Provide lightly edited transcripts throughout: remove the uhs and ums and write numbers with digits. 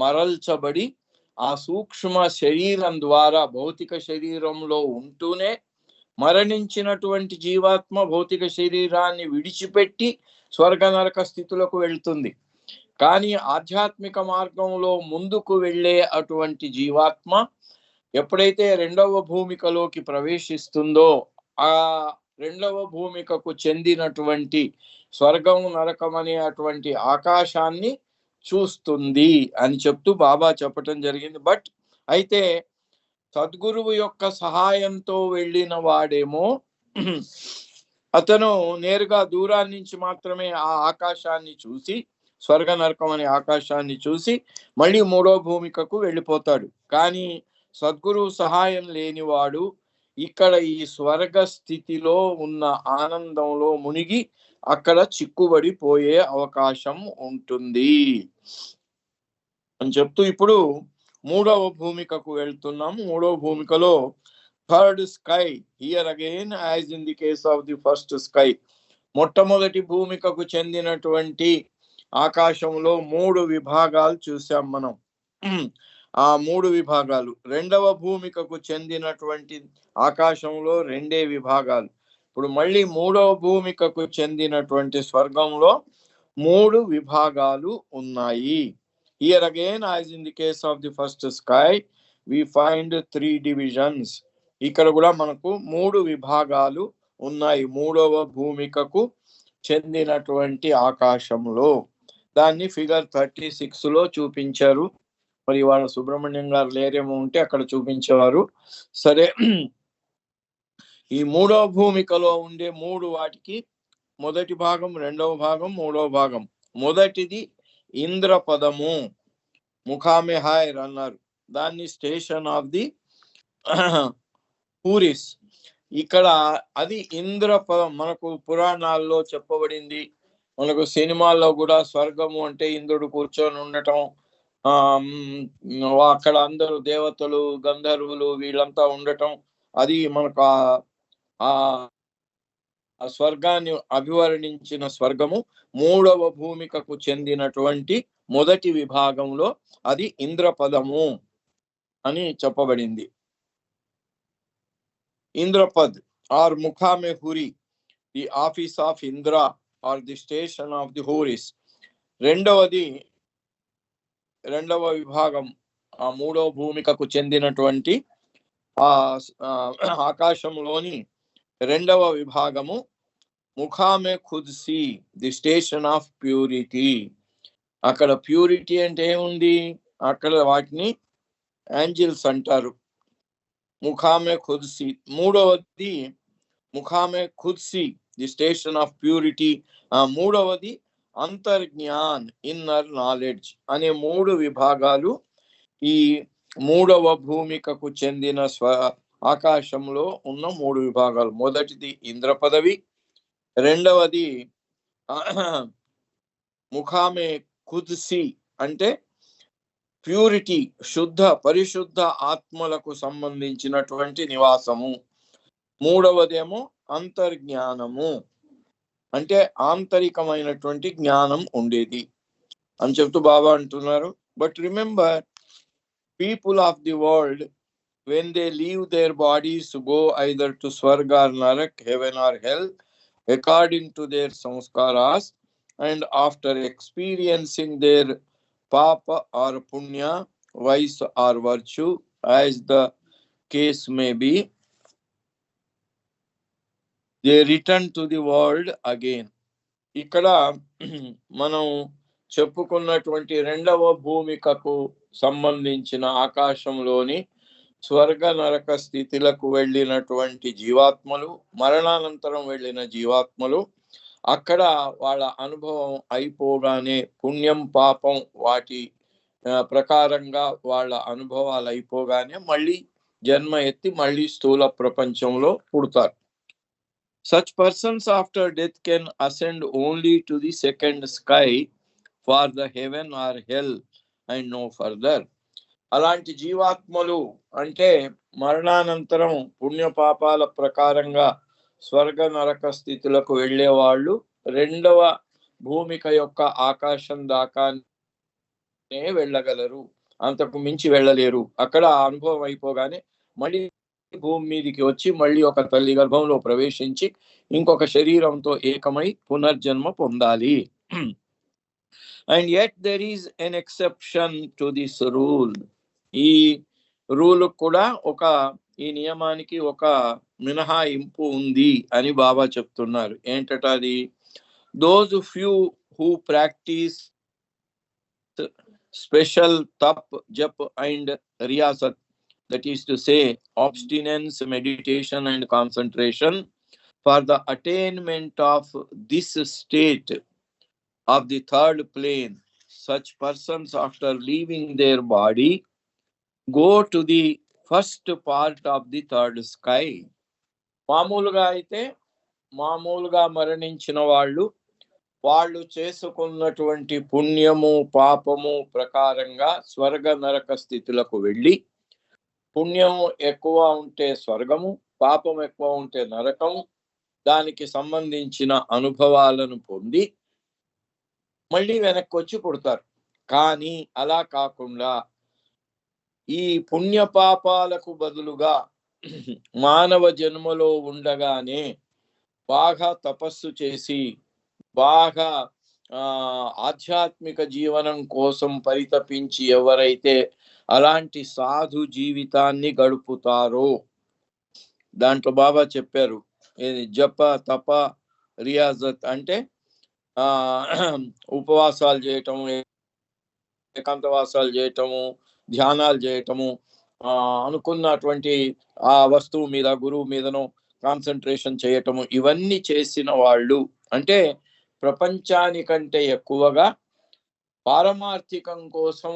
మరల్చబడి ఆ సూక్ష్మ శరీరం ద్వారా భౌతిక శరీరంలో ఉంటూనే మరణించినటువంటి జీవాత్మ భౌతిక శరీరాన్ని విడిచిపెట్టి స్వర్గ నరక స్థితులకు వెళ్తుంది. కానీ ఆధ్యాత్మిక మార్గంలో ముందుకు వెళ్ళే అటువంటి జీవాత్మ ఎప్పుడైతే రెండవ భూమికలోకి ప్రవేశిస్తుందో ఆ రెండవ భూమికకు చెందినటువంటి స్వర్గం నరకం అనే అటువంటి ఆకాశాన్ని చూస్తుంది అని చెప్తూ బాబా చెప్పటం జరిగింది. బట్ అయితే సద్గురువు యొక్క సహాయంతో వెళ్ళిన వాడేమో అతను నేరుగా దూరాన్ని నుంచి మాత్రమే ఆ ఆకాశాన్ని చూసి స్వర్గ నరకం అనే ఆకాశాన్ని చూసి మళ్ళీ మూడో భూమికకు వెళ్ళిపోతాడు. కానీ సద్గురువు సహాయం లేనివాడు ఇక్కడ ఈ స్వర్గ స్థితిలో ఉన్న ఆనందంలో మునిగి అక్కడ చిక్కుబడిపోయే అవకాశం ఉంటుంది అని చెప్తూ ఇప్పుడు మూడవ భూమికకు వెళ్తున్నాము. మూడవ భూమికలో third sky, here again as in the case of the first sky, మొట్టమొదటి భూమికకు చెందినటువంటి ఆకాశంలో 3 విభాగాలు చూసాం మనం. ఆ 3 విభాగాలు రెండవ భూమికకు చెందినటువంటి ఆకాశంలో 2 విభాగాలు. ఇప్పుడు మళ్ళీ మూడవ భూమికకు చెందినటువంటి స్వర్గంలో 3 విభాగాలు ఉన్నాయి. Here again, as in the case of the first sky, we find 3 divisions. ఇక్కడ కూడా మనకు 3 విభాగాలు ఉన్నాయి మూడవ భూమికకు చెందినటువంటి ఆకాశంలో. దాన్ని ఫిగర్ 36 లో చూపించారు. మరి వాళ్ళ సుబ్రహ్మణ్యం గారు లేరేమో ఉంటే అక్కడ చూపించేవారు. సరే, ఈ మూడవ భూమికలో ఉండే 3 వాటికి మొదటి భాగం, రెండవ భాగం, మూడవ భాగం. మొదటిది ఇంద్రపదము, ముఖామె హాయర్ అన్నారు. దాన్ని స్టేషన్ ఆఫ్ ది హూరిస్. ఇక్కడ అది ఇంద్రపదం. మనకు పురాణాల్లో చెప్పబడింది, మనకు సినిమాల్లో కూడా స్వర్గము అంటే ఇంద్రుడు కూర్చొని ఉండటం, అక్కడ అందరూ దేవతలు గంధర్వులు వీళ్ళంతా ఉండటం, అది మనకు ఆ స్వర్గాన్ని అభివర్ణించిన స్వర్గము మూడవ భూమికకు చెందినటువంటి మొదటి విభాగంలో అది ఇంద్రపదము అని చెప్పబడింది. ఇంద్రపద్ ఆర్ ముఖామె హురి, the office of Indra or the station of the houris. రెండవ విభాగం ఆ మూడవ భూమికకు చెందినటువంటి ఆ ఆకాశంలోని రెండవ విభాగము ముఖామె ఖుద్సి, ది స్టేషన్ ఆఫ్ ప్యూరిటీ. అక్కడ ప్యూరిటీ అంటే ఏముంది, అక్కడ వాటిని ఏంజిల్స్ అంటారు. ముఖామె ఖుద్సి. మూడవది ముఖామె ఖుద్సి, ది స్టేషన్ ఆఫ్ ప్యూరిటీ. మూడవది అంతర్జ్ఞాన్, ఇన్నర్ నాలెడ్జ్ అనే 3 విభాగాలు ఈ మూడవ భూమికకు చెందిన ఆకాశంలో ఉన్న 3 విభాగాలు. మొదటిది ఇంద్ర పదవి, రెండవది ముఖామె ఖుద్సి అంటే ప్యూరిటీ, శుద్ధ పరిశుద్ధ ఆత్మలకు సంబంధించినటువంటి నివాసము. మూడవదేమో అంతర్జ్ఞానము అంటే ఆంతరికమైనటువంటి జ్ఞానం ఉండేది అని చెప్తూ బాబా అంటున్నారు. But remember, people of the world when they leave their bodies to go either to Swarga or Narak, heaven or hell, according to their samskaras, and after experiencing their papa or punya, vice or virtue, as the case may be, they return to the world again. ఇక్కడ మనం చెప్పుకున్నటువంటి రెండవ భూమికకు సంబంధించిన ఆకాశంలోని స్వర్గ నరక స్థితులకు వెళ్ళినటువంటి జీవాత్మలు, మరణానంతరం వెళ్ళిన జీవాత్మలు, అక్కడ వాళ్ళ అనుభవం అయిపోగానే పుణ్యం పాపం వాటి ప్రకారంగా వాళ్ళ అనుభవాలు అయిపోగానే మళ్ళీ జన్మ ఎత్తి మళ్ళీ స్థూల ప్రపంచంలో పుడతారు. Such persons after death can ascend only to the second sky for the heaven or hell and no further. అలాంటి జీవాత్మలు అంటే మరణానంతరం పుణ్యపాపాల ప్రకారంగా స్వర్గ నరక స్థితులకు వెళ్ళే వాళ్ళు రెండవ భూమిక యొక్క ఆకాశం దాకా వెళ్ళగలరు, అంతకు మించి వెళ్ళలేరు. అక్కడ అనుభవం అయిపోగానే మళ్ళీ భూమి మీదికి వచ్చి మళ్ళీ ఒక తల్లి గర్భంలో ప్రవేశించి ఇంకొక శరీరంతో ఏకమై పునర్జన్మ పొందాలి. And yet there is an exception to this rule. ఈ రూల్ కూడా ఈ నియమానికి ఒక మినహాయింపు ఉంది అని బాబా చెప్తున్నారు. ఏంటట అది? Those few who practice special tap, jap and riyasat, that is to say abstinence, meditation and concentration for the attainment of this state of the third plane. Such persons, after leaving their body, go to the first part of the third sky. మామూలుగా మరణించిన వాళ్ళు చేసుకున్నటువంటి పుణ్యము పాపము ప్రకారంగా స్వర్గ నరక స్థితులకు వెళ్ళి, పుణ్యము ఎక్కువ ఉంటే స్వర్గము, పాపం ఎక్కువ ఉంటే నరకము, దానికి సంబంధించిన అనుభవాలను పొంది మళ్ళీ వెనక్కి వచ్చి పుడతారు. కానీ అలా కాకుండా ఈ పుణ్య పాపాలకు బదులుగా మానవ జన్మలో ఉండగానే బాగా తపస్సు చేసి బాగా ఆధ్యాత్మిక జీవనం కోసం పరితపించి ఎవరైతే అలాంటి సాధు జీవితాన్ని గడుపుతారో, దాంట్లో బాబా చెప్పారు జప తప రియాజత్ అంటే ఉపవాసాలు చేయటము, ఏకాంతవాసాలు చేయటము, ధ్యానాలు చేయటము, అనుకున్నటువంటి ఆ వస్తువు మీద గురువు మీదనో కాన్సన్ట్రేషన్ చేయటము, ఇవన్నీ చేసిన వాళ్ళు అంటే ప్రపంచానికంటే ఎక్కువగా పారమార్థికం కోసం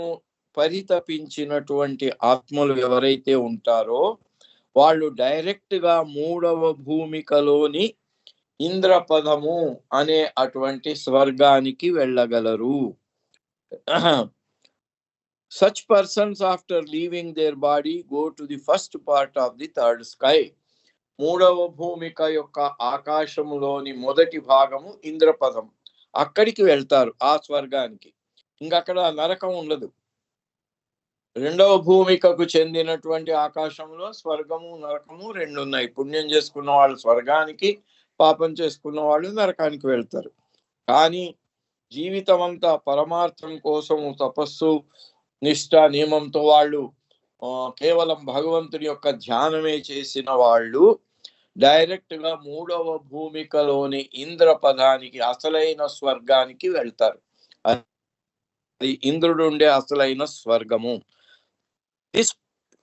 పరితపించినటువంటి ఆత్మలు ఎవరైతే ఉంటారో వాళ్ళు డైరెక్ట్ గా మూడవ భూమికలోని ఇంద్రపదము అనే అటువంటి స్వర్గానికి వెళ్ళగలరు. Such persons, after leaving their body, go to the first part of the third sky. మూడవ భూమిక యొక్క ఆకాశములోని మొదటి భాగము ఇంద్రపదం, అక్కడికి వెళ్తారు, ఆ స్వర్గానికి. ఇంకక్కడ నరకం ఉండదు. రెండవ భూమికకు చెందినటువంటి ఆకాశంలో స్వర్గము నరకము రెండు ఉన్నాయి. పుణ్యం చేసుకున్న వాళ్ళు స్వర్గానికి, పాపం చేసుకున్న వాళ్ళు నరకానికి వెళ్తారు. కానీ జీవితం అంతా పరమార్థం కోసము తపస్సు నిష్ఠ నియమంతో వాళ్ళు కేవలం భగవంతుని యొక్క ధ్యానమే చేసిన వాళ్ళు డైరెక్ట్ గా మూడవ భూమికలోని ఇంద్రపదానికి, అసలైన స్వర్గానికి వెళ్తారు. అది ఇంద్రుడు ఉండే అసలైన స్వర్గము. This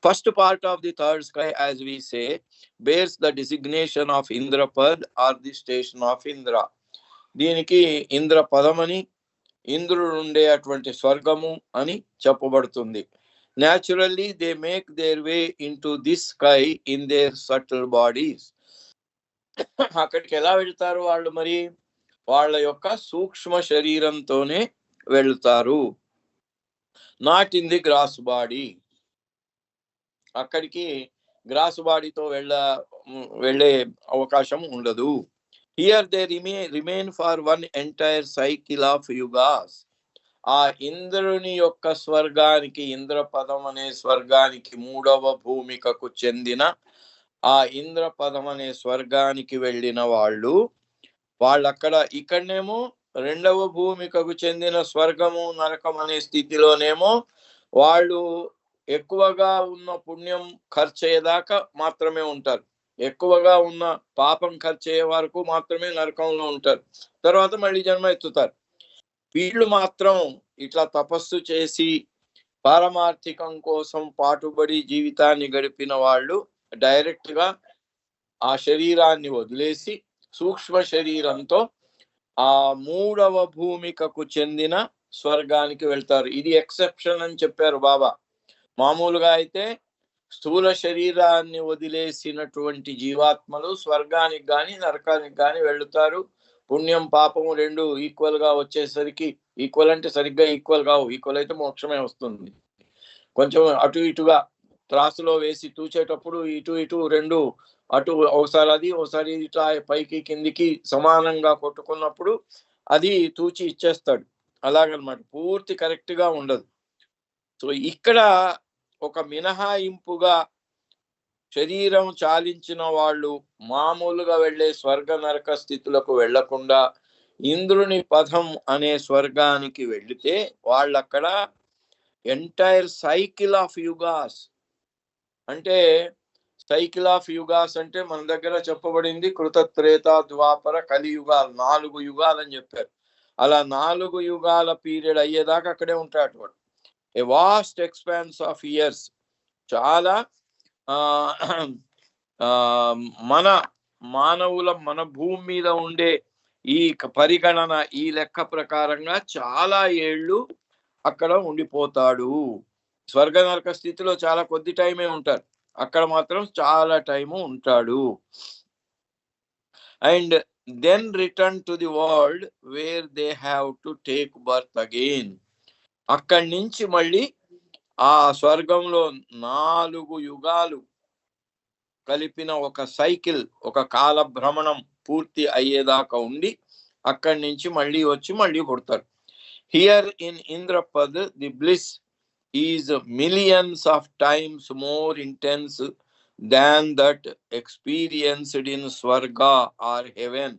first part of the third sky, as we say, bears the designation of Indrapad or the station of Indra. దీనికి ఇంద్రపదమని, ఇంద్రుడు ఉండే అటువంటి స్వర్గము అని చెప్పబడుతుంది. Naturally, they make their way into this sky in their subtle bodies. అక్కడికి ఎలా వెళ్తారు వాళ్ళు? మరి వాళ్ళ యొక్క సూక్ష్మ శరీరంతోనే వెళ్తారు, not in the gross body. అక్కడికి గ్రాస్ బాడీతో వెళ్ళే అవకాశం ఉండదు. Here they remain for one entire cycle of yugas. ఆ ఇంద్రుని యొక్క స్వర్గానికి, ఇంద్రపదం అనే స్వర్గానికి, మూడవ భూమికకు చెందిన ఆ ఇంద్రపదం అనే స్వర్గానికి వెళ్ళిన వాళ్ళక్కడ ఇక్కడనేమో రెండవ భూమికకు చెందిన స్వర్గము నరకం అనే స్థితిలోనేమో వాళ్ళు ఎక్కువగా ఉన్న పుణ్యం ఖర్చు అయ్యేదాకా మాత్రమే ఉంటారు, ఎక్కువగా ఉన్న పాపం ఖర్చు అయ్యే వరకు మాత్రమే నరకంలో ఉంటారు, తర్వాత మళ్ళీ జన్మ ఎత్తుతారు. వీళ్ళు మాత్రం ఇట్లా తపస్సు చేసి పారమార్థికం కోసం పాటుబడి జీవితాన్ని గడిపిన వాళ్ళు డైరెక్ట్ గా ఆ శరీరాన్ని వదిలేసి సూక్ష్మ శరీరంతో ఆ మూడవ భూమికకు చెందిన స్వర్గానికి వెళ్తారు. ఇది ఎక్సెప్షన్ అని చెప్పారు బాబా. మామూలుగా అయితే స్థూల శరీరాన్ని వదిలేసినటువంటి జీవాత్మలు స్వర్గానికి గాని నరకానికి గాని వెళ్తారు. పుణ్యం పాపము రెండు ఈక్వల్ గా వచ్చేసరికి, ఈక్వల్ అంటే సరిగ్గా ఈక్వల్ కావు, ఈక్వల్ అయితే మోక్షమే వస్తుంది. కొంచెం అటు ఇటుగా త్రాసులో వేసి తూచేటప్పుడు ఇటు ఇటు రెండు, అటు ఒకసారి అది ఒకసారి ఇట్లా పైకి కిందికి సమానంగా కొట్టుకున్నప్పుడు అది తూచి ఇచ్చేస్తాడు. అలాగనమాట, పూర్తి కరెక్ట్ గా ఉండదు. సో ఇక్కడ ఒక మినహాయింపుగా శరీరం చాలించిన వాళ్ళు మామూలుగా వెళ్ళే స్వర్గ నరక స్థితులకు వెళ్లకుండా ఇంద్రుని పదం అనే స్వర్గానికి వెళితే వాళ్ళక్కడ ఎంటైర్ సైకిల్ ఆఫ్ యుగాస్, అంటే సైకిల్ ఆఫ్ యుగాస్ అంటే మన దగ్గర చెప్పబడింది కృత త్రేత ద్వాపర కలియుగాలు, 4 యుగాలు అని చెప్పారు. అలా 4 యుగాల పీరియడ్ అయ్యేదాకా అక్కడే ఉంటాడు వాడు. ఏ వాస్ట్ ఎక్స్పాన్స్ ఆఫ్ ఇయర్స్. చాలా మన మానవుల మన భూమి మీద ఉండే ఈ పరిగణన, ఈ లెక్క ప్రకారంగా చాలా ఏళ్ళు అక్కడ ఉండిపోతాడు. స్వర్గ నరక స్థితిలో చాలా కొద్ది టైమే ఉంటారు, అక్కడ మాత్రం చాలా టైము ఉంటాడు. And then return to the world where they have to take birth again. అక్కడి నుంచి మళ్ళీ ఆ స్వర్గంలో 4 యుగాలు కలిపిన ఒక సైకిల్, ఒక కాల భ్రమణం పూర్తి అయ్యేదాకా ఉండి అక్కడి నుంచి మళ్ళీ వచ్చి మళ్ళీ పుడతారు. Here in Indrapad the bliss is millions of times more intense than that experienced in Swarga or heaven.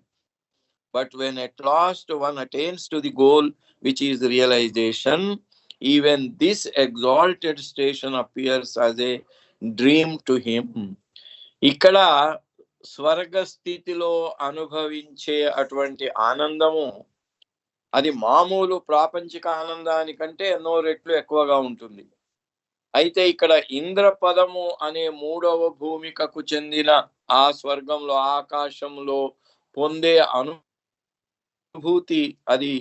But when at last one attains to the goal, which is realization, even this exalted station appears as a dream to him. ఇక్కడ స్వర్గ స్థితిలో అనుభవించే అటువంటి ఆనందము అది మామూలు ప్రాపంచిక ఆనందానికంటే ఎన్నో రెట్లు ఎక్కువగా ఉంటుంది. అయితే ఇక్కడ ఇంద్రపదము అనే 3వ భూమికకు చెందిన ఆ స్వర్గంలో ఆకాశంలో పొందే అనుభూతి అది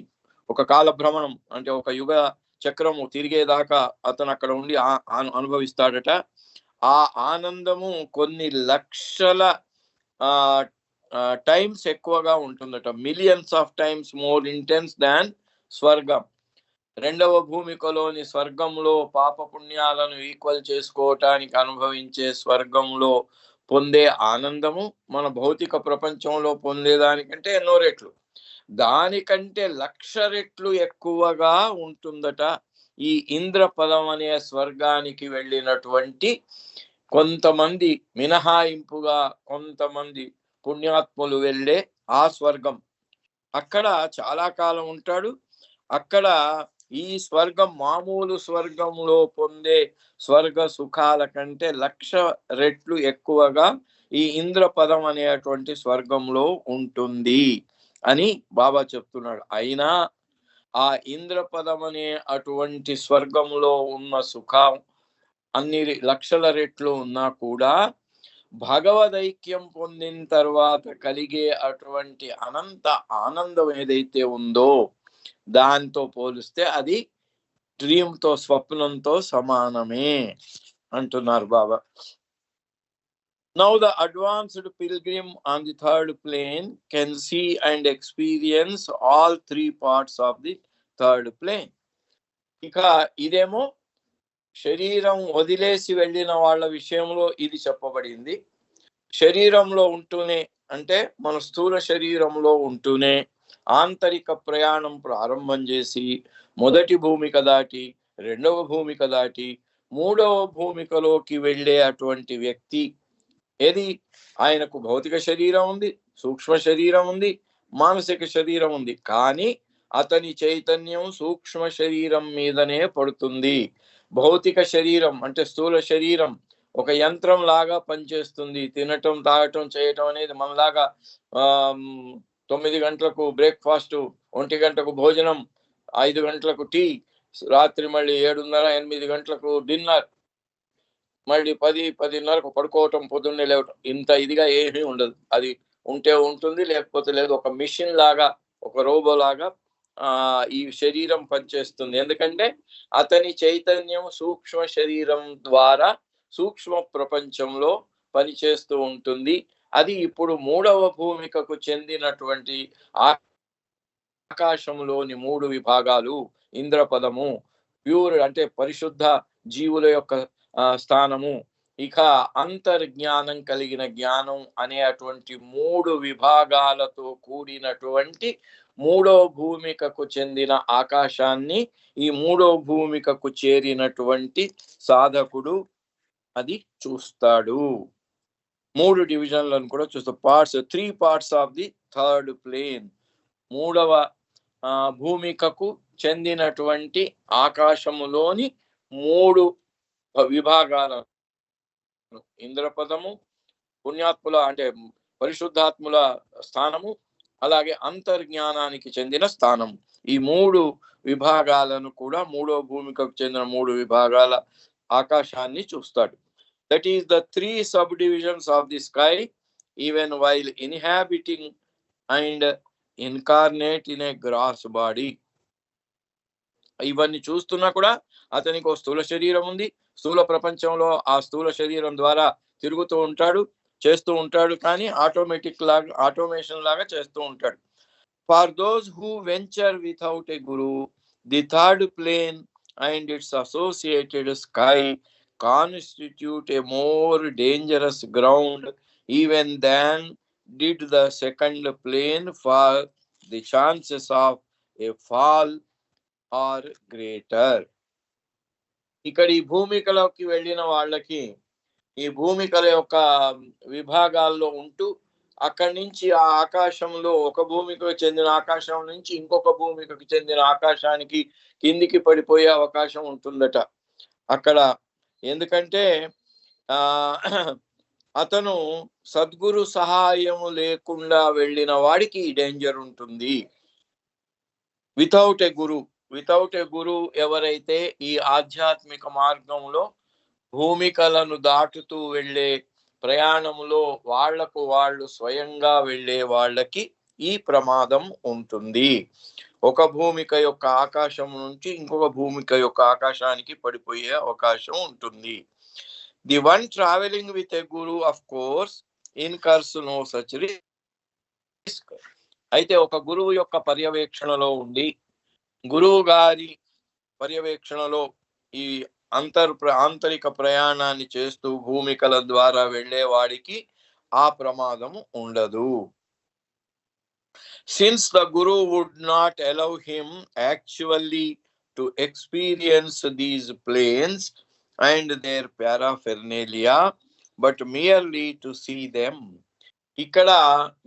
ఒక కాల భ్రమణం, అంటే ఒక యుగ చక్రము తిరిగేదాకా అతను అక్కడ ఉండి అనుభవిస్తాడట. ఆ ఆనందము కొన్ని లక్షల టైమ్స్ ఎక్కువగా ఉంటుందట. Millions of times more intense than స్వర్గం. 2వ భూమికలోని స్వర్గంలో పాప పుణ్యాలను ఈక్వల్ చేసుకోవటానికి అనుభవించే స్వర్గంలో పొందే ఆనందము మన భౌతిక ప్రపంచంలో పొందేదానికంటే ఎన్నో రెట్లు, దానికంటే 1,00,000 రెట్లు ఎక్కువగా ఉంటుందట ఈ ఇంద్రపదం అనే స్వర్గానికి వెళ్ళినటువంటి కొంతమంది, మినహాయింపుగా కొంతమంది పుణ్యాత్ములు వెళ్ళే ఆ స్వర్గం. అక్కడ చాలా కాలం ఉంటాడు. అక్కడ ఈ స్వర్గం మామూలు స్వర్గంలో పొందే స్వర్గ సుఖాల కంటే 1,00,000 రెట్లు ఎక్కువగా ఈ ఇంద్రపదం అనేటువంటి స్వర్గంలో ఉంటుంది అని బాబా చెప్తున్నాడు. అయినా ఆ ఇంద్రపదం అనే అటువంటి స్వర్గంలో ఉన్న సుఖం అన్ని లక్షల రెట్లు ఉన్నా కూడా భగవదైక్యం పొందిన తర్వాత కలిగే అటువంటి అనంత ఆనందం ఏదైతే ఉందో దాంతో పోలిస్తే అది డ్రీమ్తో, స్వప్నంతో సమానమే అంటున్నారు బాబా. Now the advanced pilgrim on the 3rd plane can see and experience all 3 parts of the 3rd plane. ఇక ఇదేమో శరీరం వదిలేసి వెళ్ళిన వాళ్ళ విషయంలో ఇది చెప్పబడింది. శరీరంలో ఉంటూనే, అంటే మన స్థూల శరీరంలో ఉంటూనే ఆంతరిక ప్రయాణం ప్రారంభం చేసి మొదటి భూమిక దాటి 2వ భూమిక దాటి 3వ భూమికలోకి వెళ్ళే అటువంటి వ్యక్తి ఏది, ఆయనకు భౌతిక శరీరం ఉంది, సూక్ష్మ శరీరం ఉంది, మానసిక శరీరం ఉంది. కానీ అతని చైతన్యం సూక్ష్మ శరీరం మీదనే పడుతుంది. భౌతిక శరీరం అంటే స్థూల శరీరం ఒక యంత్రం లాగా పనిచేస్తుంది. తినటం, తాగటం, చేయటం అనేది మనలాగా 9 గంటలకు బ్రేక్ఫాస్ట్, 1 గంటకు భోజనం, 5 గంటలకు టీ, రాత్రి మళ్ళీ 7:30, 8 గంటలకు డిన్నర్, మళ్ళీ 10-10:30కు పడుకోవటం, పొద్దున్నే లేవటం. ఇంత ఇదిగా ఏమీ ఉండదు. అది ఉంటే ఉంటుంది, లేకపోతే లేదు. ఒక మిషన్ లాగా, ఒక రోబో లాగా ఈ శరీరం పనిచేస్తుంది. ఎందుకంటే అతని చైతన్యం సూక్ష్మ శరీరం ద్వారా సూక్ష్మ ప్రపంచంలో పనిచేస్తూ ఉంటుంది. అది ఇప్పుడు 3వ భూమికకు చెందినటువంటి ఆకాశంలోని 3 విభాగాలు. ఇంద్రపదము ప్యూర్ అంటే పరిశుద్ధ జీవుల యొక్క స్థానము. ఇక అంతర్జ్ఞానం కలిగిన జ్ఞానం అనే అటువంటి 3 విభాగాలతో కూడినటువంటి మూడో భూమికకు చెందిన ఆకాశాన్ని ఈ మూడో భూమికకు చేరినటువంటి సాధకుడు అది చూస్తాడు. 3 డివిజన్లను కూడా చూస్తాం. Parts, 3 parts of the third plane. మూడవ భూమికకు చెందినటువంటి ఆకాశములోని 3 విభాగాలను, ఇంద్రపదము, పుణ్యాత్ముల అంటే పరిశుద్ధాత్ముల స్థానము, అలాగే అంతర్జ్ఞానానికి చెందిన స్థానము, ఈ 3 విభాగాలను కూడా మూడో భూమికకు చెందిన 3 విభాగాల ఆకాశాన్ని చూస్తాడు. That is the 3 subdivisions of the sky, even while inhabiting and incarnate in a gross body. ఇవన్నీ చూస్తున్నా కూడా అతనికి ఒక స్థూల శరీరం ఉంది. స్థూల ప్రపంచంలో ఆ స్థూల శరీరం ద్వారా తిరుగుతూ ఉంటాడు, చేస్తూ ఉంటాడు, కానీ ఆటోమేషన్ లాగా చేస్తూ ఉంటాడు. For those who venture without a guru, the third plane and its associated sky constitute a more dangerous ground even than did the second plane, for the chances of a fall are greater. ఇక్కడ ఈ భూమికలోకి వెళ్ళిన వాళ్ళకి ఈ భూమికల యొక్క విభాగాల్లో ఉంటూ అక్కడి నుంచి ఆ ఆకాశంలో ఒక భూమికకు చెందిన ఆకాశం నుంచి ఇంకొక భూమికకు చెందిన ఆకాశానికి కిందికి పడిపోయే అవకాశం ఉంటుందట అక్కడ. ఎందుకంటే అతను సద్గురు సహాయము లేకుండా వెళ్ళిన వాడికి డేంజర్ ఉంటుంది. వితౌట్ ఏ గురు ఎవరైతే ఈ ఆధ్యాత్మిక మార్గంలో భూమికలను దాటుతూ వెళ్ళే ప్రయాణములో వాళ్లకు వాళ్ళు స్వయంగా వెళ్ళే వాళ్ళకి ఈ ప్రమాదం ఉంటుంది. ఒక భూమిక యొక్క ఆకాశం నుంచి ఇంకొక భూమిక యొక్క ఆకాశానికి పడిపోయే అవకాశం ఉంటుంది. The one travelling with a guru of course incurs no such risk. అయితే ఒక గురువు యొక్క పర్యవేక్షణలో ఉండి, గురువు గారి పర్యవేక్షణలో ఈ ఆంతరిక ప్రయాణాన్ని చేస్తూ భూమికల ద్వారా వెళ్ళే వాడికి ఆ ప్రమాదము ఉండదు. Since the Guru would not allow him actually to experience these planes and their paraphernalia, but merely to see them. ఇక్కడ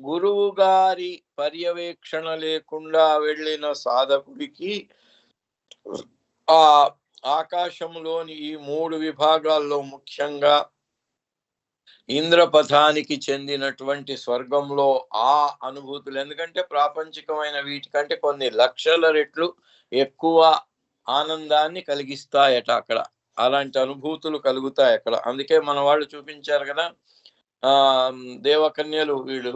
గురువు గారి పర్యవేక్షణ లేకుండా వెళ్ళిన సాధకుడికి ఆ ఆకాశంలోని ఈ 3 విభాగాల్లో ముఖ్యంగా ఇంద్రపథానికి చెందినటువంటి స్వర్గంలో ఆ అనుభూతులు, ఎందుకంటే ప్రాపంచికమైన వీటికంటే కొన్ని లక్షల రెట్లు ఎక్కువ ఆనందాన్ని కలిగిస్తాయట అక్కడ. అలాంటి అనుభూతులు కలుగుతాయి అక్కడ. అందుకే మన వాళ్ళు చూపించారు కదా దేవకన్యలు, వీళ్ళు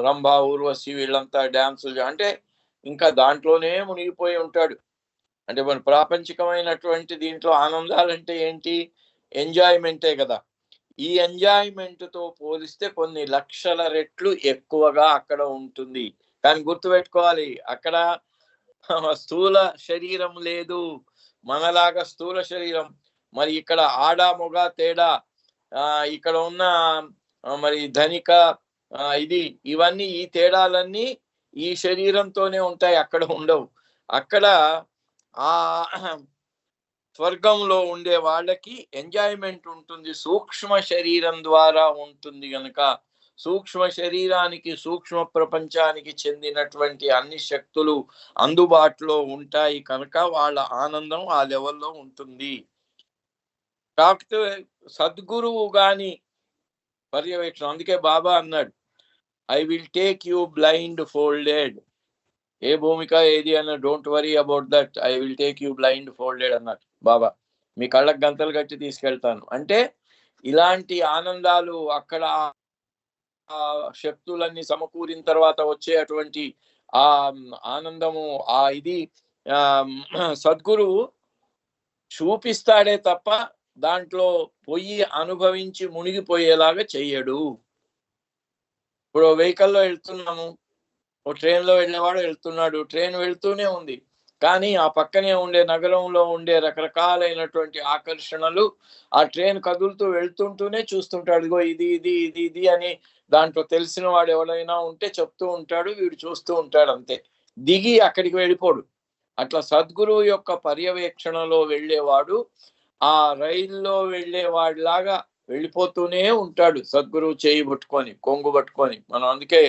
రంభా, ఊర్వశి, వీళ్ళంతా డ్యాన్సులు, అంటే ఇంకా దాంట్లోనే మునిగిపోయి ఉంటాడు. అంటే మన ప్రాపంచికమైనటువంటి దీంట్లో ఆనందాలంటే ఏంటి? ఎంజాయ్మెంటే కదా. ఈ ఎంజాయ్మెంట్ తో పోలిస్తే కొన్ని లక్షల రెట్లు ఎక్కువగా అక్కడ ఉంటుంది. కానీ గుర్తుపెట్టుకోవాలి, అక్కడ స్థూల శరీరం లేదు, మనలాగా స్థూల శరీరం. మరి ఇక్కడ ఆడ మొగ తేడా, ఇక్కడ ఉన్న మరి ధనిక ఇవన్నీ ఈ తేడాలన్నీ ఈ శరీరంతోనే ఉంటాయి, అక్కడ ఉండవు. అక్కడ ఆ స్వర్గంలో ఉండే వాళ్ళకి ఎంజాయ్మెంట్ ఉంటుంది, సూక్ష్మ శరీరం ద్వారా ఉంటుంది గనక. సూక్ష్మ శరీరానికి, సూక్ష్మ ప్రపంచానికి చెందినటువంటి అన్ని శక్తులు అందుబాటులో ఉంటాయి కనుక వాళ్ళ ఆనందం ఆ లెవెల్లో ఉంటుంది. కాకపోతే సద్గురువు గాని పర్యవేక్షణ, అందుకే బాబా అన్నాడు, I will take you blindfolded. ఏ భూమిక ఏది అన్న, don't worry about that, I will take you blindfolded అన్నాడు బాబా. మీ కళ్ళకు గంతలు కట్టి తీసుకెళ్తాను అంటే, ఇలాంటి ఆనందాలు అక్కడ శక్తులన్నీ సమకూరిన తర్వాత వచ్చే అటువంటి ఆ ఆనందము, ఆ ఇది సద్గురువు చూపిస్తాడే తప్ప దాంట్లో పొయ్యి అనుభవించి మునిగిపోయేలాగా చెయ్యడు. ఇప్పుడు వెహికల్లో వెళ్తున్నాము, ఓ ట్రైన్లో వెళ్ళేవాడు వెళ్తున్నాడు, ట్రైన్ వెళ్తూనే ఉంది, కానీ ఆ పక్కనే ఉండే నగరంలో ఉండే రకరకాలైనటువంటి ఆకర్షణలు ఆ ట్రైన్ కదులుతూ వెళ్తుంటూనే చూస్తుంటాడు. ఇదిగో ఇది ఇది ఇది ఇది అని దాంట్లో తెలిసిన వాడు ఎవరైనా ఉంటే చెప్తూ ఉంటాడు, వీడు చూస్తూ ఉంటాడు అంతే. దిగి అక్కడికి వెళ్ళిపోడు. అట్లా సద్గురువు యొక్క పర్యవేక్షణలో వెళ్ళేవాడు ఆ రైల్లో వెళ్ళేవాడిలాగా వెళ్ళిపోతూనే ఉంటాడు. సద్గురువు చేయి పట్టుకొని, కొంగు పట్టుకొని. మనం అందుకే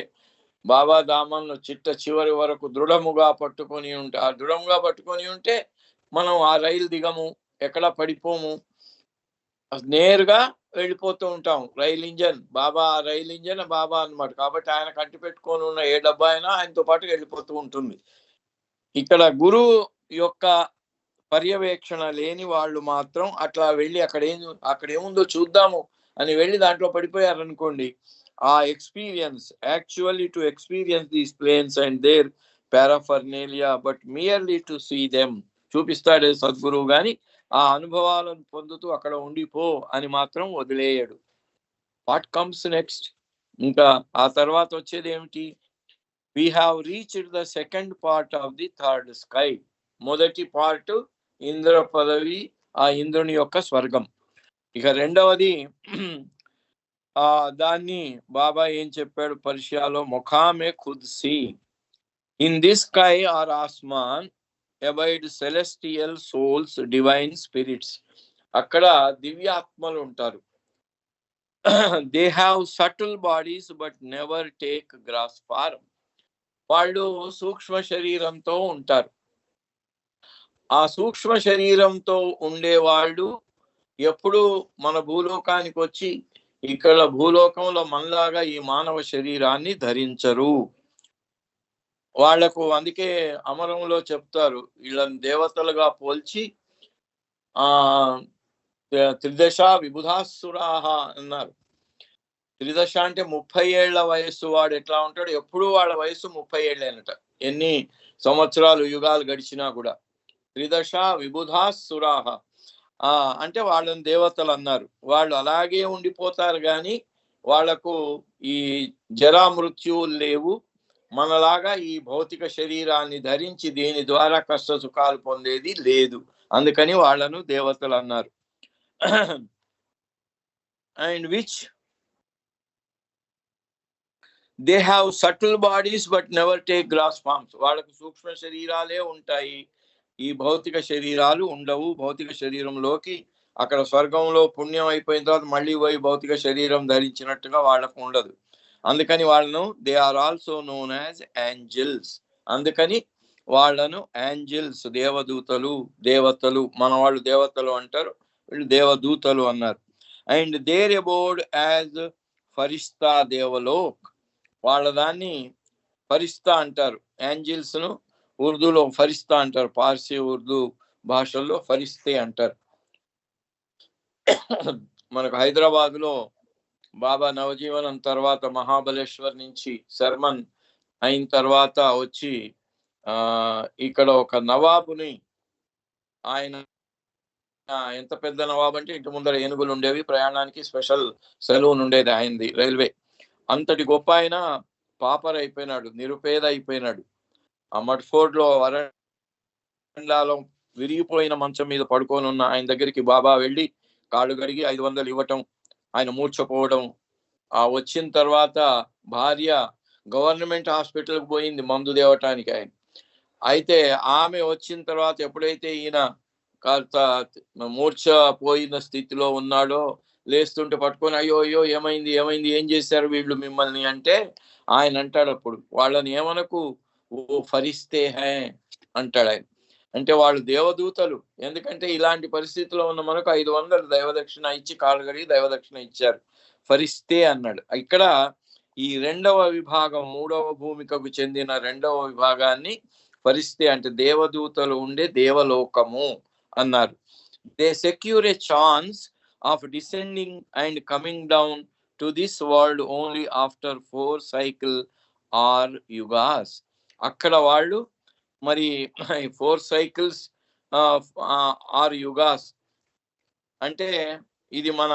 బాబా దామన్ను చిట్ట చివరి వరకు దృఢముగా పట్టుకొని ఉంటే, ఆ దృఢముగా పట్టుకొని ఉంటే మనం ఆ రైలు దిగము, ఎక్కడ పడిపోము, నేరుగా వెళ్ళిపోతూ ఉంటాం. రైలు ఇంజన్ బాబా, రైలు ఇంజన్ బాబా అన్నమాట. కాబట్టి ఆయన కట్టి పెట్టుకొని ఉన్న ఏ డబ్బా అయినా ఆయనతో పాటు వెళ్ళిపోతూ ఉంటుంది. ఇక్కడ గురువు యొక్క పర్యవేక్షణ లేని వాళ్ళు మాత్రం అట్లా వెళ్ళి అక్కడ ఏముందో చూద్దాము అని వెళ్ళి దాంట్లో పడిపోయారనుకోండి, ఆ experience actually to experience these planes and their paraphernalia but merely to see them చూపిస్తాడే సద్గురువు గాని ఆ అనుభవాలను పొందుతూ అక్కడ ఉండిపో అని మాత్రం వదిలేయడు. What comes next? ఇంకా ఆ తర్వాత వచ్చేది ఏమిటి? We have reached the second part of the third sky. మొదటి పార్ట్ ఇంద్ర పదవి, ఆ ఇంద్రుని యొక్క స్వర్గం. ఇక రెండవది దాన్ని బాబా ఏం చెప్పాడు పర్షియాలో, ముఖామే ఖుద్సి ఇన్ దిస్ స్కై ఆర్ ఆస్మాన్ abide celestial souls divine spirits. అక్కడ దివ్యాత్మలు ఉంటారు. They have subtle bodies but never take gross form. వాళ్ళు సూక్ష్మ శరీరంతో ఉంటారు. ఆ సూక్ష్మ శరీరంతో ఉండేవాళ్ళు ఎప్పుడు మన భూలోకానికి వచ్చి ఇక్కడ భూలోకంలో మనలాగా ఈ మానవ శరీరాన్ని ధరించరు. వాళ్లకు అందుకే అమరంలో చెప్తారు, వీళ్ళని దేవతలుగా పోల్చి త్రిదశ విబుధాసురాహ అన్నారు. త్రిదశ అంటే 30 ఏళ్ల వయస్సు వాడు ఎట్లా ఉంటాడు, ఎప్పుడు వాళ్ళ వయస్సు 30 ఏళ్ళేనట, ఎన్ని సంవత్సరాలు యుగాలు గడిచినా కూడా. త్రిదశ విబుధాసురాహ అంటే వాళ్ళని దేవతలు అన్నారు. వాళ్ళు అలాగే ఉండిపోతారు కానీ వాళ్లకు ఈ జరా మృత్యువులు లేవు. మనలాగా ఈ భౌతిక శరీరాన్ని ధరించి దీని ద్వారా కష్ట సుఖాలు పొందేది లేదు. అందుకని వాళ్ళను దేవతలు అన్నారు. And which they have subtle bodies but never take gross forms. వాళ్ళకు సూక్ష్మ శరీరాలే ఉంటాయి, ఈ భౌతిక శరీరాలు ఉండవు. భౌతిక శరీరంలోకి అక్కడ స్వర్గంలో పుణ్యం అయిపోయిన తర్వాత మళ్ళీ పోయి భౌతిక శరీరం ధరించినట్టుగా వాళ్ళకు ఉండదు. అందుకని వాళ్ళను they are also known as angels. అందుకని వాళ్ళను ఏంజల్స్, దేవదూతలు, దేవతలు. మన వాళ్ళు దేవతలు అంటారు, వీళ్ళు దేవదూతలు అన్నారు. అండ్ దేర్ అబోర్డ్ యాజ్ ఫరిస్తా దేవలోక్. వాళ్ళ దాన్ని ఫరిస్తా అంటారు. ఏంజల్స్ ను ఉర్దూలో ఫరిస్తా అంటారు, పార్సీ ఉర్దూ భాషల్లో ఫరిస్తే అంటారు. మనకు హైదరాబాద్ లో బాబా నవజీవనం తర్వాత మహాబలేశ్వర్ నుంచి శర్మన్ అయిన తర్వాత వచ్చి ఇక్కడ ఒక నవాబుని, ఆయన ఎంత పెద్ద నవాబు అంటే ఇంటి ముందర ఏనుగులు ఉండేవి, ప్రయాణానికి స్పెషల్ సెలూన్ ఉండేది ఆయనది, రైల్వే. అంతటి గొప్ప ఆయన పాపర్ అయిపోయినాడు, నిరుపేద అయిపోయినాడు. ఆ మడ్ఫోర్డ్ లో వరండాలో విరిగిపోయిన మంచం మీద పడుకొని ఉన్న ఆయన దగ్గరికి బాబా వెళ్ళి కాళ్ళు కడిగి 500 ఇవ్వటం, ఆయన మూర్చపోవడం. వచ్చిన తర్వాత భార్య గవర్నమెంట్ హాస్పిటల్కి పోయింది మందు దేవటానికి ఆయన. అయితే ఆమె వచ్చిన తర్వాత ఎప్పుడైతే ఈయన కాస్త మూర్చపోయిన స్థితిలో ఉన్నాడో, లేస్తుంటే పట్టుకొని అయ్యో అయ్యో ఏమైంది ఏమైంది, ఏం చేశారు వీళ్ళు మిమ్మల్ని అంటే, ఆయన అంటాడు అప్పుడు, వాళ్ళని ఏమనకు, ఓ ఫరిస్తే హే అంటాడు ఆయన. అంటే వాళ్ళు దేవదూతలు. ఎందుకంటే ఇలాంటి పరిస్థితిలో ఉన్న మనకు 500 దైవదక్షిణ ఇచ్చి కాళ్ళు కడిగి దైవదక్షిణ ఇచ్చారు. ఫరిస్తే అన్నాడు. ఇక్కడ ఈ రెండవ విభాగం, మూడవ భూమికకు చెందిన రెండవ విభాగాన్ని ఫరిస్తే అంటే దేవదూతలు ఉండే దేవలోకము అన్నారు. They secure a chance of descending and coming down to this world only after 4 cycle or yugas. అక్కడ వాళ్ళు మరి 4 సైకిల్స్ ఆర్ యుగాస్ అంటే ఇది మన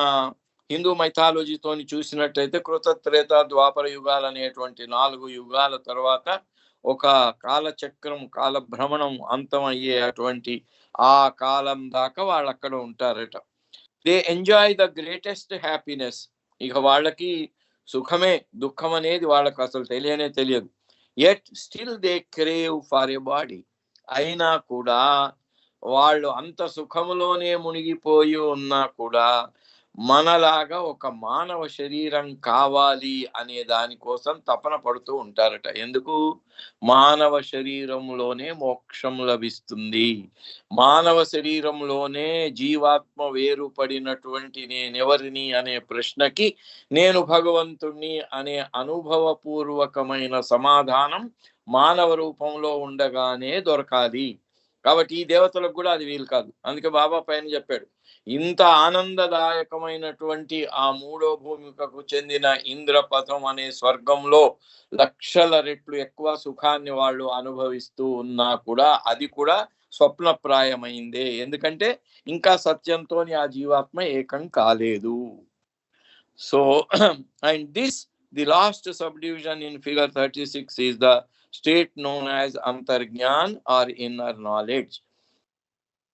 హిందూ మైథాలజీతోని చూసినట్టయితే కృత త్రేత ద్వాపర యుగాలు అనేటువంటి 4 యుగాల తర్వాత ఒక కాలచక్రం కాల భ్రమణం అంతం అయ్యేటువంటి ఆ కాలం దాకా వాళ్ళు అక్కడ ఉంటారట. They enjoy the greatest happiness. ఇక వాళ్ళకి సుఖమే, దుఃఖం అనేది వాళ్ళకు అసలు తెలియనే తెలియదు. Yet still they crave for a body. అయినా కూడా వాళ్ళు అంత సుఖములోనే మునిగిపోయి ఉన్నా కూడా మనలాగా ఒక మానవ శరీరం కావాలి అనే దానికోసం తపన పడుతూ ఉంటారట. ఎందుకు? మానవ శరీరంలోనే మోక్షం లభిస్తుంది, మానవ శరీరంలోనే జీవాత్మ వేరుపడినటువంటి నేనెవరిని అనే ప్రశ్నకి నేను భగవంతుణ్ణి అనే అనుభవపూర్వకమైన సమాధానం మానవ రూపంలో ఉండగానే దొరకాలి. కాబట్టి ఈ దేవతలకు కూడా అది వీలు కాదు. అందుకే బాబా పైన చెప్పాడు, ఇంత ఆనందదాయకమైనటువంటి ఆ మూడో భూమికకు చెందిన ఇంద్రపథం అనే స్వర్గంలో లక్షల రెట్లు ఎక్కువ సుఖాన్ని వాళ్ళు అనుభవిస్తూ ఉన్నా కూడా అది కూడా స్వప్నప్రాయమైందే. ఎందుకంటే ఇంకా సత్యంతోని ఆ జీవాత్మ ఏకం కాలేదు. So and this the last subdivision in figure 36 is the state known as అంతర్జ్ఞాన్ ఆర్ ఇన్నర్ నాలెడ్జ్.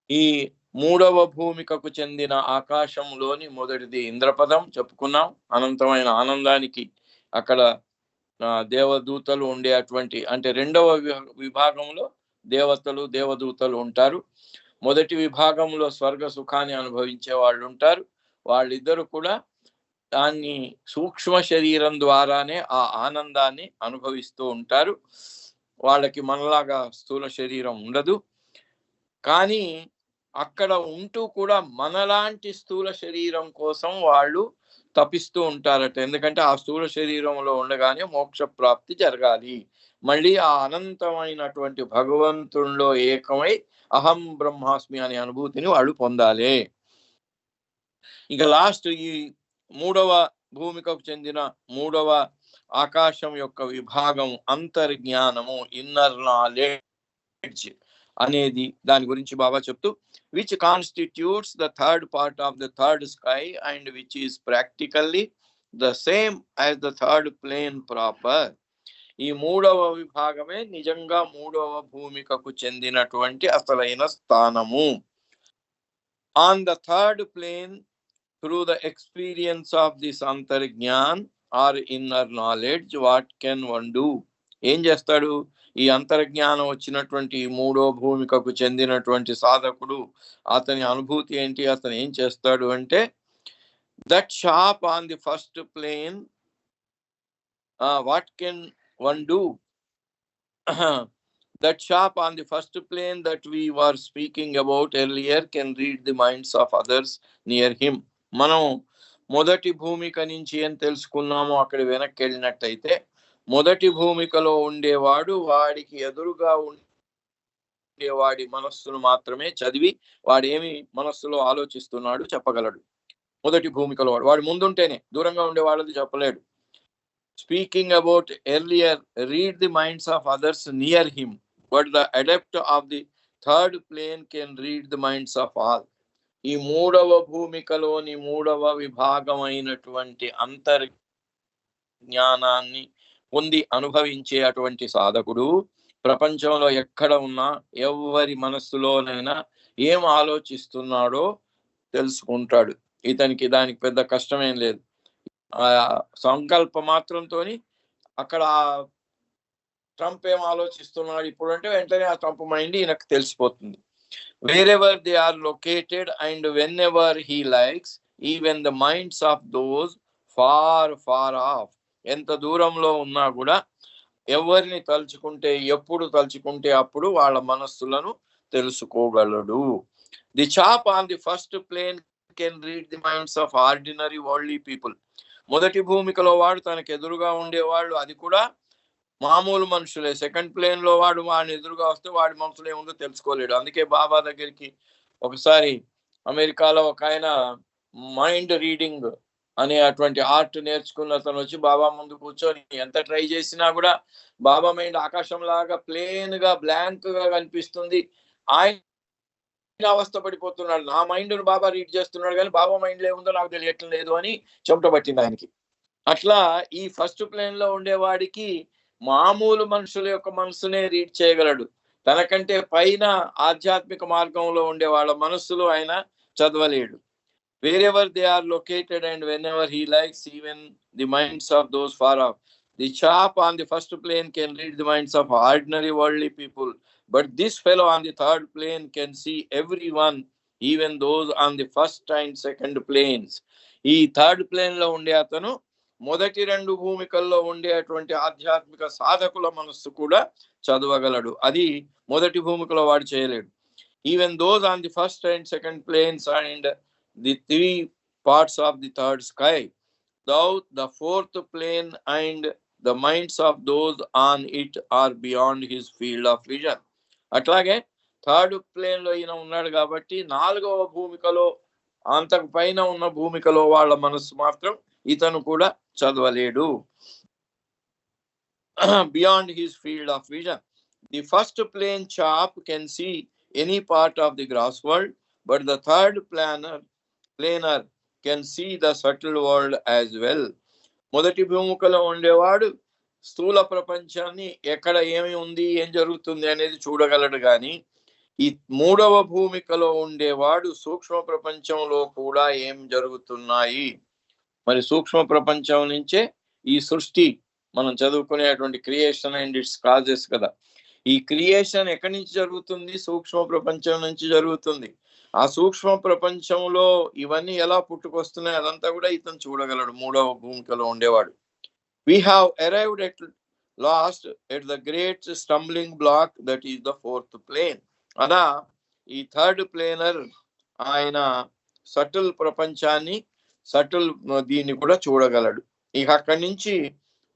ఈ మూడవ భూమికకు చెందిన ఆకాశంలోని మొదటిది ఇంద్రపదం చెప్పుకున్నాం. అనంతమైన ఆనందానికి అక్కడ దేవదూతలు ఉండే అటువంటి, అంటే రెండవ విభాగంలో దేవతలు దేవదూతలు ఉంటారు. మొదటి విభాగంలో స్వర్గ సుఖాన్ని అనుభవించే వాళ్ళు ఉంటారు. వాళ్ళిద్దరు కూడా దాన్ని సూక్ష్మ శరీరం ద్వారానే ఆ ఆనందాన్ని అనుభవిస్తూ ఉంటారు. వాళ్ళకి మనలాగా స్థూల శరీరం ఉండదు. కానీ అక్కడ ఉంటూ కూడా మనలాంటి స్థూల శరీరం కోసం వాళ్ళు తపిస్తూ ఉంటారట. ఎందుకంటే ఆ స్థూల శరీరంలో ఉండగానే మోక్ష ప్రాప్తి జరగాలి, మళ్ళీ ఆ అనంతమైనటువంటి భగవంతుల్లో ఏకమై అహం బ్రహ్మాస్మి అనే అనుభూతిని వాళ్ళు పొందాలి. ఇక లాస్ట్ ఈ మూడవ భూమికకు చెందిన మూడవ ఆకాశం యొక్క విభాగం అంతర్జ్ఞానము, ఇన్నర్ నాలెడ్జ్ అనేది దాని గురించి బాబా చెప్తూ, which constitutes the third part of the third sky and which is practically the same as the third plane proper. ఈ మూడవ విభాగమే నిజంగా మూడవ భూమికకు చెందినటువంటి అసలైన స్థానము. On the third plane, through the experience of this అంతర్జ్ఞాన్ or inner knowledge, what can one do? ఏం చేస్తాడు? ఈ అంతర్జ్ఞానం వచ్చినటువంటి మూడో భూమికకు చెందినటువంటి సాధకుడు అతని అనుభూతి ఏంటి, అతను ఏం చేస్తాడు అంటే, that shop on the first plane, what can one do? That shop on the first plane that we were speaking about earlier can read the minds of others near him. మనం మొదటి భూమిక నుంచి ఏం తెలుసుకున్నామో అక్కడ వెనక్కి వెళ్ళినట్టయితే, మొదటి భూమికలో ఉండేవాడు వాడికి ఎదురుగా ఉండేవాడి మనస్సును మాత్రమే చదివి వాడు ఏమి మనస్సులో ఆలోచిస్తున్నాడు చెప్పగలడు. మొదటి భూమికలో వాడు ముందుంటేనే, దూరంగా ఉండే వాళ్ళది చెప్పలేడు. Speaking about earlier, read the minds of others near him, but the adept of the third plane can read the minds of all. ఈ మూడవ భూమికలోని మూడవ విభాగమైనటువంటి అంతర్జ్ఞానాన్ని పొంది అనుభవించే అటువంటి సాధకుడు ప్రపంచంలో ఎక్కడ ఉన్నా ఎవరి మనస్సులోనైనా ఏం ఆలోచిస్తున్నాడో తెలుసుకుంటాడు. ఇతనికి దానికి పెద్ద కష్టమేం లేదు. సంకల్ప మాత్రంతో అక్కడ ట్రంప్ ఏం ఆలోచిస్తున్నాడు ఇప్పుడు అంటే వెంటనే ఆ ట్రంప్ మైండ్ ఈయనకు తెలిసిపోతుంది. wherever they are located and whenever he likes, even the minds of those far far off, ఎంత దూరంలో ఉన్నా కూడా ఎవరిని తలుచుకుంటే ఎప్పుడు తలుచుకుంటే అప్పుడు వాళ్ళ మనస్సులను తెలుసుకోగలడు. The chap on the first plane can read the minds of ordinary worldly people. మొదటి భూమికలో వాడు తనకు ఎదురుగా ఉండేవాళ్ళు అది కూడా మామూలు మనుషులే. సెకండ్ ప్లేన్ లో వాడు వాడిని ఎదురుగా వస్తే వాడి మనసులో ఏముందో తెలుసుకోలేడు. అందుకే బాబా దగ్గరికి ఒకసారి అమెరికాలో ఒక ఆయన మైండ్ రీడింగ్ అనే అటువంటి ఆర్ట్ నేర్చుకున్న అతను వచ్చి బాబా ముందు కూర్చొని ఎంత ట్రై చేసినా కూడా బాబా మైండ్ ఆకాశం లాగా ప్లేన్ గా బ్లాంక్ గా కనిపిస్తుంది. ఆయన అవస్థ పడిపోతున్నాడు, నా మైండ్ బాబా రీడ్ చేస్తున్నాడు కానీ బాబా మైండ్ ఏముందో నాకు తెలియట్లేదు అని చెమట పట్టింది ఆయనకి. అట్లా ఈ ఫస్ట్ ప్లేన్ లో ఉండేవాడికి మామూలు మనుషుల యొక్క మనసునే రీడ్ చేయగలడు. తనకంటే పైన ఆధ్యాత్మిక మార్గంలో ఉండే వాళ్ళ మనస్సులు ఆయన చదవలేడు. Wherever they are located and whenever he likes, even the minds of those far off. The chap on the first plane can read the minds of ordinary worldly people, but this fellow on the third plane can see everyone, even those on the first and second planes. ఈ third plane లో ఉండే అతను మొదటి రెండు భూమికల్లో ఉండేటువంటి ఆధ్యాత్మిక సాధకుల మనస్సు కూడా చదవగలడు. అది మొదటి భూమికలో వాడు చేయలేడు. Even those on the first and second planes and the three parts of the third sky, though the fourth plane and the minds of those on it are beyond his field of vision. అట్లాగే third plane లో ఈయన ఉన్నాడు కాబట్టి నాలుగవ భూమికలో అంతకు పైన ఉన్న భూమికలో వాళ్ళ మనస్సు మాత్రం ఇతను కూడా చదవలేడు. Beyond his field of vision. The first plane chap can see any part of the gross world, but the third planer can see the subtle world as well. మొదటి భూమికలో ఉండేవాడు స్థూల ప్రపంచాన్ని ఎక్కడ ఏమి ఉంది, ఏం జరుగుతుంది అనేది చూడగలడు. కానీ ఈ మూడవ భూమికలో ఉండేవాడు సూక్ష్మ ప్రపంచంలో కూడా ఏం జరుగుతున్నాయి, మరి సూక్ష్మ ప్రపంచం నుంచే ఈ సృష్టి మనం చదువుకునేటువంటి క్రియేషన్ అండ్ ఇట్స్ కాజెస్ కదా. ఈ క్రియేషన్ ఎక్కడి నుంచి జరుగుతుంది? సూక్ష్మ ప్రపంచం నుంచి జరుగుతుంది. ఆ సూక్ష్మ ప్రపంచంలో ఇవన్నీ ఎలా పుట్టుకొస్తున్నాయి అదంతా కూడా ఇతను చూడగలడు మూడవ భూమికలో ఉండేవాడు. We have arrived at last at the great stumbling block that is the fourth plane. అలా ఈ థర్డ్ ప్లేనర్ ఆయన సటిల్ ప్రపంచాన్ని దీన్ని కూడా చూడగలడు. ఇక అక్కడి నుంచి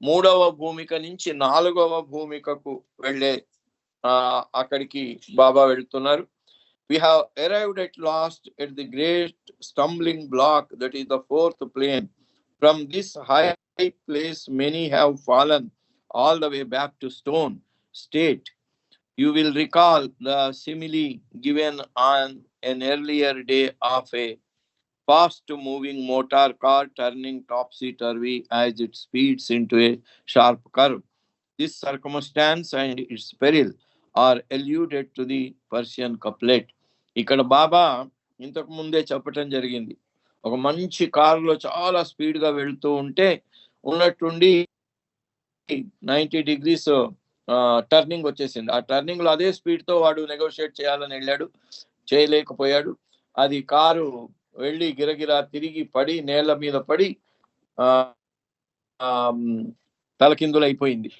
మూడవ భూమిక నుంచి నాలుగవ భూమికకు వెళ్ళే అక్కడికి బాబా వెళ్తున్నారు. We have arrived at last at the great stumbling block that is the fourth plane. From this high place many have fallen all the way back to stone state. You will recall the simile given on an earlier day of a fast moving motor car turning topsy-turvy as it speeds into a sharp curve. This circumstance and its peril are alluded to the Persian couplet. ఇక్కడ బాబా ఇంతకు ముందే చెప్పటం జరిగింది. ఒక మంచి కారులో చాలా speed గా వెళ్తూ ఉంటే ఉన్నట్టుండి 90 degrees టర్నింగ్ వచ్చేసింది. ఆ టర్నింగ్ లో అదే స్పీడ్ తో వాడు నెగోషియేట్ చేయాలని వెళ్ళాడు, చేయలేకపోయాడు. అది కారు వెళ్ళి గిరగిరా తిరిగి పడి నేల మీద పడి తలకిందులైపోయింది.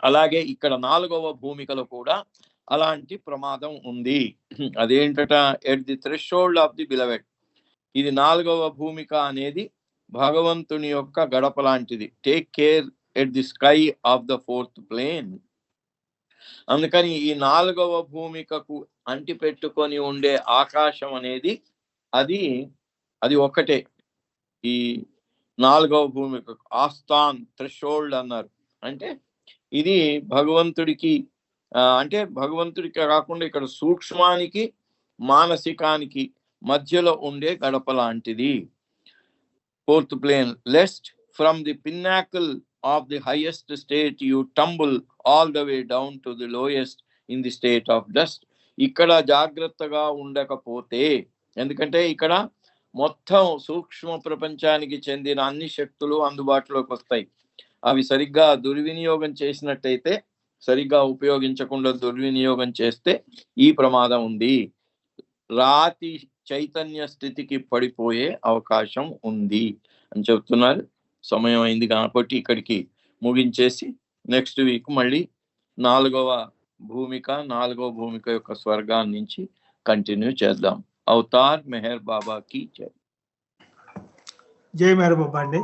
అలాగే ఇక్కడ నాలుగవ భూమికలో కూడా అలాంటి ప్రమాదం ఉంది. అదేంటట? At the threshold of the beloved. ఇది నాలుగవ భూమిక అనేది భగవంతుని యొక్క గడప లాంటిది. Take care at the sky of the fourth plane. అందుకని ఈ నాలుగవ భూమికకు అంటి పెట్టుకొని ఉండే ఆకాశం అనేది అది ఒక్కటే. ఈ నాలుగవ భూమికకు ఆస్థాన్ థ్రెషోల్డ్ అన్నారు. అంటే ఇది భగవంతుడికి అంటే భగవంతుడికి కాకుండా ఇక్కడ సూక్ష్మానికి మానసికానికి మధ్యలో ఉండే గడప లాంటిది. Fourth plane. Lest from the pinnacle of the highest state you tumble all the way down to the lowest in the state of dust. ఇక్కడ జాగ్రత్తగా ఉండకపోతే, ఎందుకంటే ఇక్కడ మొత్తం సూక్ష్మ ప్రపంచానికి చెందిన అన్ని శక్తులు అందుబాటులోకి వస్తాయి. అవి సరిగ్గా దుర్వినియోగం చేసినట్టయితే, సరిగ్గా ఉపయోగించకుండా దుర్వినియోగం చేస్తే ఈ ప్రమాదం ఉంది. రాతి చైతన్య స్థితికి పడిపోయే అవకాశం ఉంది అని చెప్తున్నారు. సమయం అయింది కాబట్టి ఇక్కడికి ముగించేసి నెక్స్ట్ వీక్ మళ్ళీ నాలుగవ భూమిక యొక్క స్వర్గాన్ని నుంచి కంటిన్యూ చేద్దాం. అవతార్ మెహర్ బాబా కి జై. జై మెహర్ బాబా అండి.